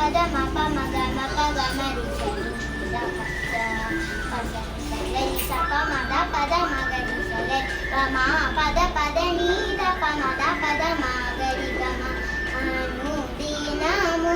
పద మ ప మ గ మ ప గ మ రి స ని ద ప స ప స ని స రి స ప మ ద పద మ గ రి స రి గ మ పద పద ని ద ప మ ద పద మ